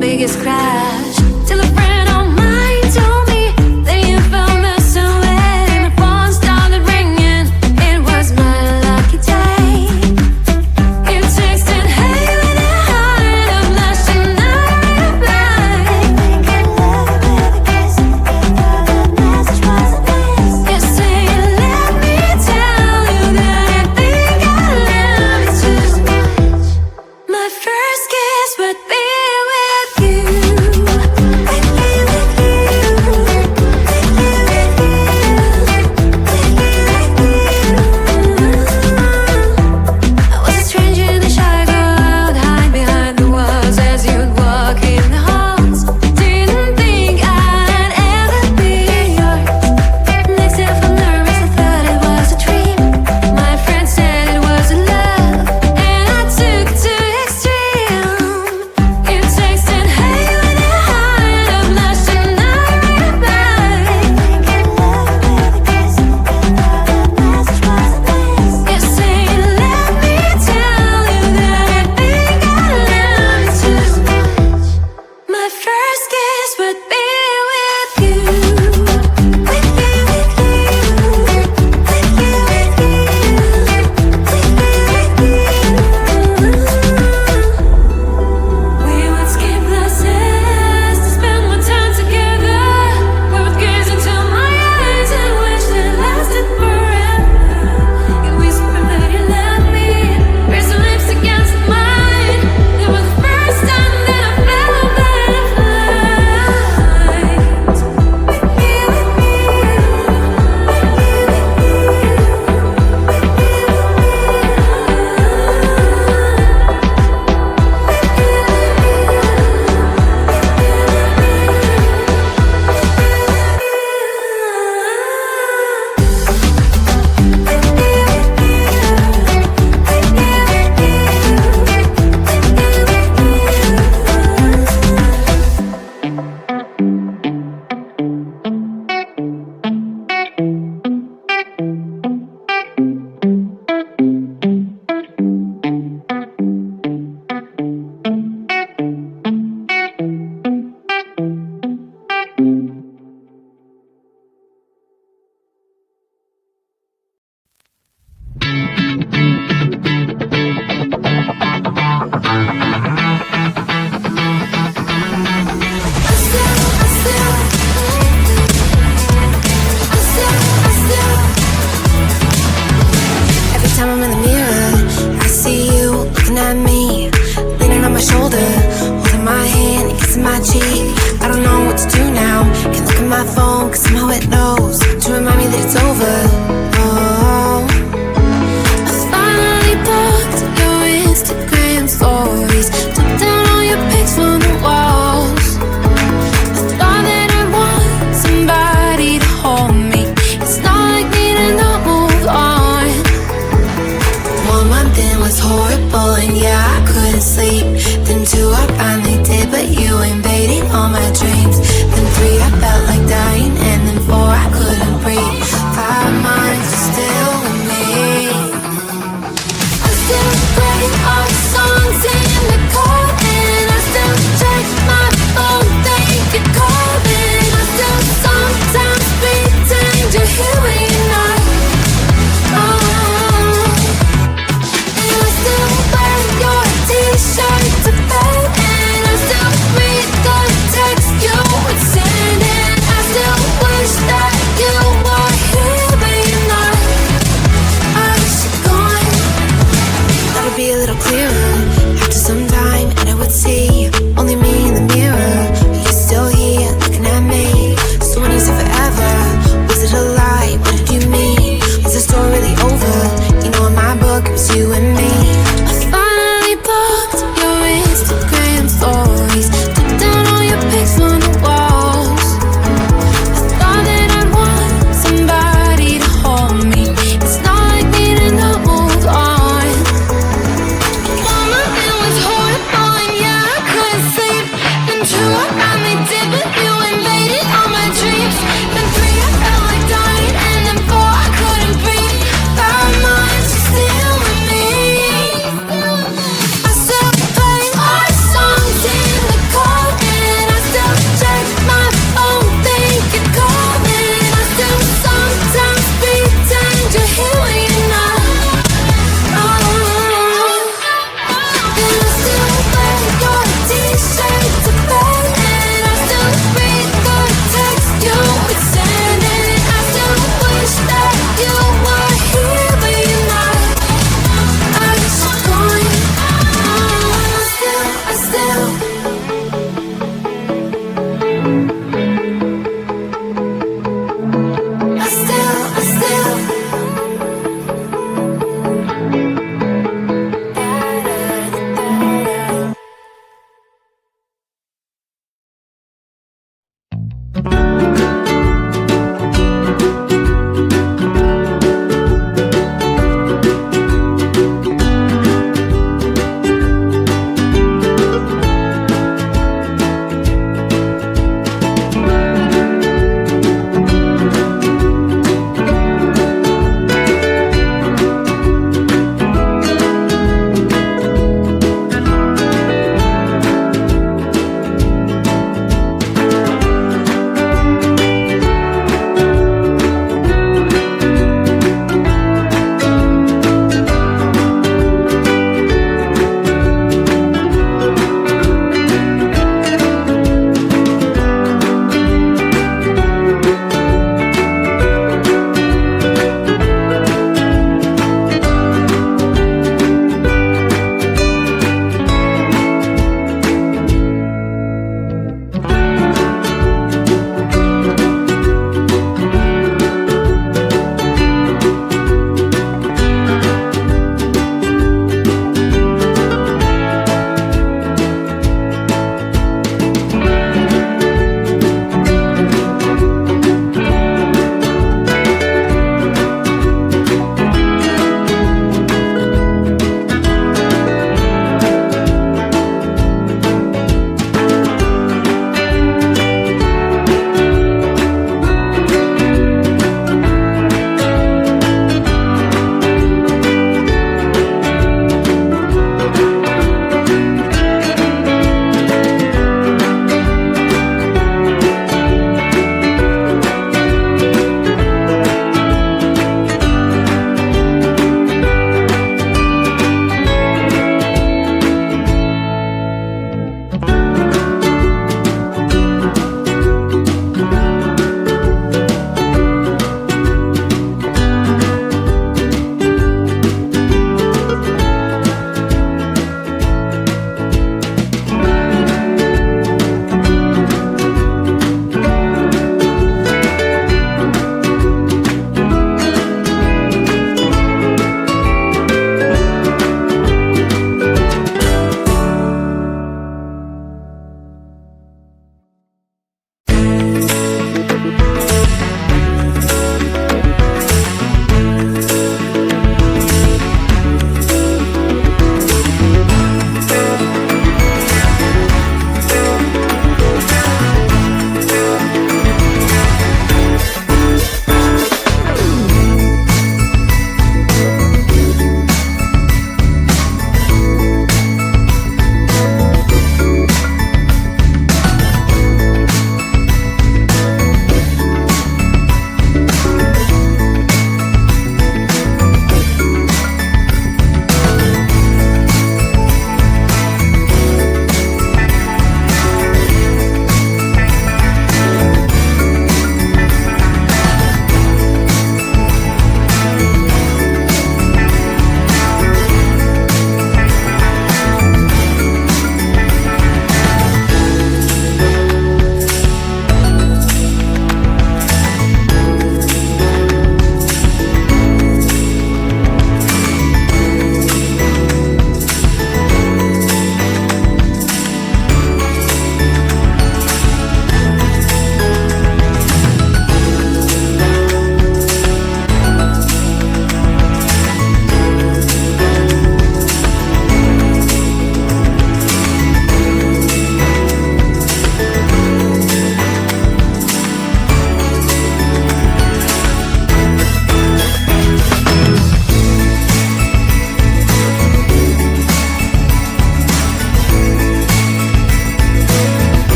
biggest crash. Till a friend of mine told me that you felt messing with. My phone started ringing, it was my lucky day. You texted, hey, when I heard of last and I replied. Thinking love with a kiss, you thought the message was a miss. You say, let me tell you that I think I love you too much. My first kiss would be with you. I was a stranger in the shy crowd, hide behind the walls as you'd walk in the halls. Didn't think I'd ever be yours. Next day I felt nervous, I thought it was a dream. My friend said it was a love, and I took it to extreme. You texted, hey, when I heard of last and I replied. Thinking love with a kiss, you thought the message was a miss. You say, let me tell you that I think I love you too much. My first kiss would be with you. We would skip the sets to spend more time together. We would gaze into my eyes and wish they lasted forever. You whispered that you loved me, raised your lips against mine. It was the first time that I felt butterflies. Every time I'm in the mirror, I see you looking at me, leaning on my shoulder, holding my hand, kissing my cheek. I don't know what to do now. Can't look at my phone, cause somehow it knows to remind me that it's over. Oh, I finally blocked your Instagram stories, took down all your pics from the walls. I thought that I want somebody to hold me. It's not like me to not move on. 1 month in was horrible and yeah, I couldn't sleep. Then 2, I finally did, but you invaded all my dreams. Then 3, I felt like dying, and then 4, I couldn't breathe. 5 months, you're still with me. I still play all the songs in the car, and I still check my phone, think you're calling. I still sometimes pretend you're here when you're not. Oh, and I still wear your t-shirt to bed, and I still read the text you would send, and I still wish that you were here but you're not. I wish you're gone. That would be a little clearer after some time, and I would see only me in the mirror. You're still here looking at me. So when you said forever, was it a lie? What did you mean? Was the story really over? You know in my book it was you and me. I finally blocked your Instagram stories, took down all your pics from the walls. I thought that I'd want somebody to hold me. It's not like me to not move on. 1 month it was horrible and yeah, I couldn't sleep. Then 2, I